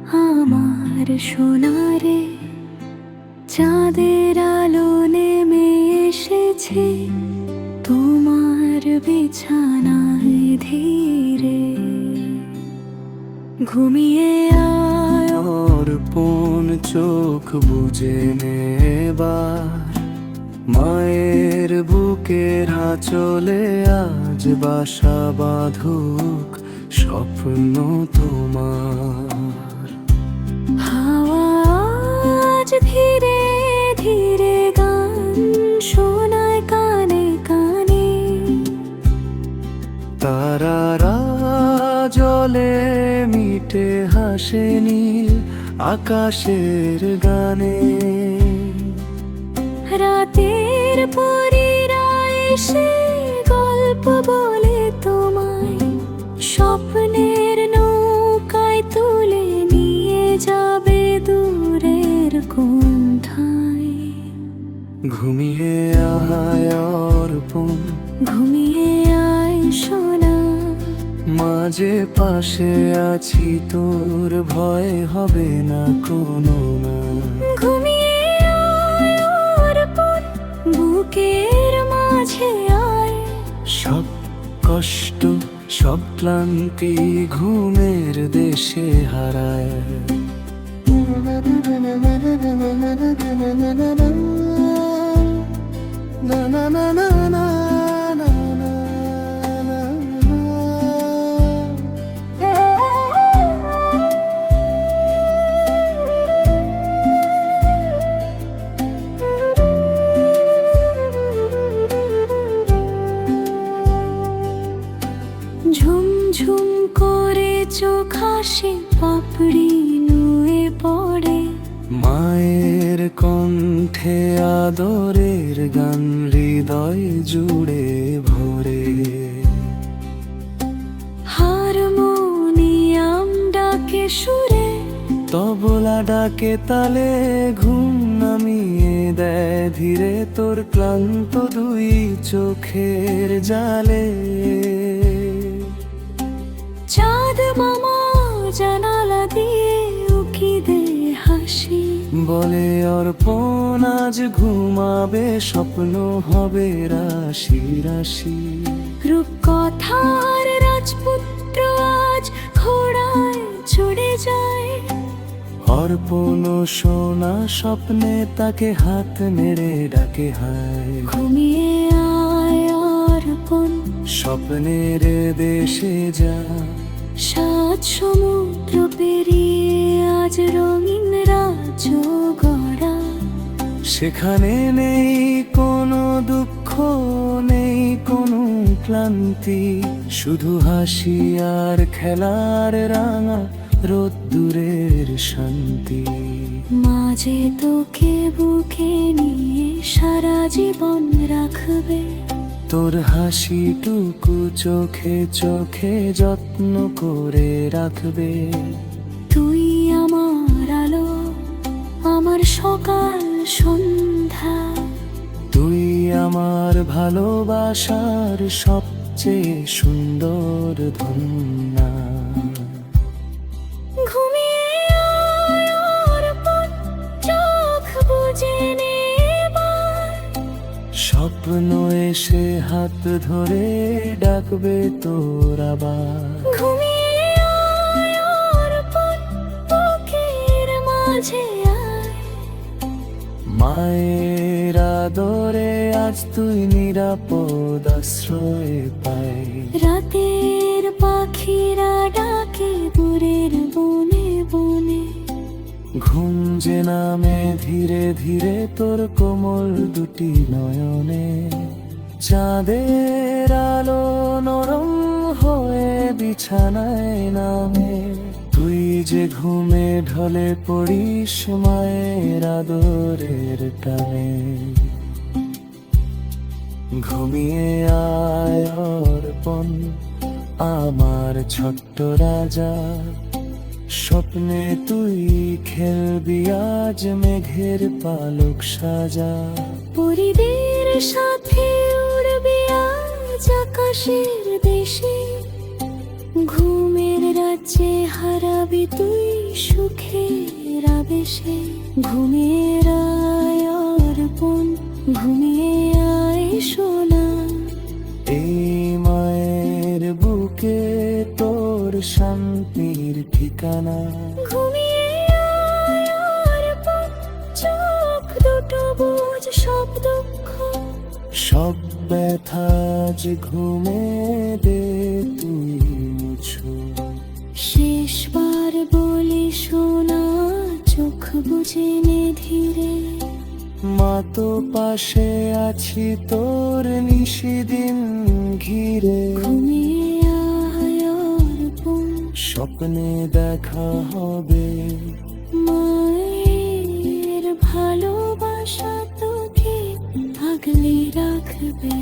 আমার সোনারে চাঁদের আলো নেমে এসেছে তোমার বিছানায় ধীরে। ঘুমিয়ে আয় অর্পণ, চোখ বুজে নেবার মায়ের বুকের আঁচলে আজ বাসা বাঁধুক স্বপ্ন তোমার। হাওয়া আজ ধীরে ধীরে গান শোনায় কানে কানে। তারারা জলে মিটে হাসে নীল আকাশের গানে। রাতের পরীরা এসে গল্প বলে তোমায় স্বপ্নের নৌকায় তুলে নিয়ে যাবে দূরের কোণঠায়। ঘুমিয়ে আয় অর্পণ, ঘুমিয়ে আয় সোনা, মাঝে পাশে আছি তোর ভয় হবে না কোনো না। ঘুমিয়ে আয় অর্পণ, বুকের মাঝে আয়। সব কষ্ট সব ক্লান্তি ঘুমের দেশে হারায়। না না না না না ঝুমঝুম করে চোখ আসে পাপড়ি নুয়ে পড়ে। মায়ের কণ্ঠে আদরের গান হৃদয় জুড়ে ভরে। হারমোনিয়াম ডাকে সুরে, তবলা ডাকে তালে ঘুম নামিয়ে দেয় ধীরে তোর ক্লান্ত দুই চোখের জালে। চাঁদ মামা জানালা দিয়ে উকি দে হাসি, বলে অর্পণ আজ ঘুমাবে স্বপ্ন হবে রাশি রাশি। রূপকথার রাজপুত্র আজ ঘোড়ায় চড়ে যায়। অর্পণ সোনা স্বপ্নে তাকে হাত নেড়ে ডাকে হায়। ঘুমিয়ে আয় অর্পণ, স্বপ্নের দেশে যা, সাত সমুদ্র পেরিয়ে আজ রঙিন রাজ্য গড়া। সেখানে নেই কোনো দুঃখ নেই কোনো ক্লান্তি, শুধু হাসি আর খেলার রাঙা রোদ্দুরের শান্তি। মাঝে তোকে বুকে নিয়ে সারা জীবন রাখবে, তোর হাসিটুকু চোখে চোখে যত্ন করে রাখবে। তুই আমার আলো, আমার সকাল সন্ধ্যা। তুই আমার ভালোবাসার সবচেয়ে সুন্দর ধন্যা। ঘুমিয়ে আয় অর্পণ, চোখ বুজে নে এবার। স্বপ্ন এসে হাত ধরে ডাকবে তোর আবার। ঘুমিয়ে আয় অর্পণ, বুকের মাঝে আয়। মায়ের আদরে আজ তুই নিরাপদ আশ্রয় পাই। রাতের পাখিরা ডাকে দূরের বনে বনে। ঘুম যে নামে ধীরে ধীরে তোর কোমল দুটি নয়নে। চাঁদের আলো নরম হয়ে বিছানায় নামে। তুই যে ঘুমে ঢলে পড়িস মায়ের আদরের টানে। ঘুমিয়ে আয় অর্পণ, আমার ছোট্ট রাজা। স্বপ্নে তুই খেলবি আজ মেঘের পালক সাজা। পরিদের সাথে উড়বি আজ আকাশের দেশে। ঘুমের রাজ্যে হারাবি তুই সুখের আবেশে। ঘুমিয়ে আয় অর্পণ, ঘুমিয়ে আয় সোনা। এই মায়ের বুকে তোর শান্তির ঠিকানা। ঘুমিয়ে আয় অর্পণ, চোখ দুটো বুঝ সব দুঃখ। সব ব্যথা যে ঘুমে দে তুই মুছো। শেষবার বলি সোনা, চোখ বুঝে নে ধীরে। মা তো পাশে আছি তোর নিশিদিন ঘিরে। ঘুমিয়ে আয় অর্পণ, স্বপ্নে দেখা হবে। মায়ের ভালোবাসা তোকে আগলে রাখবে।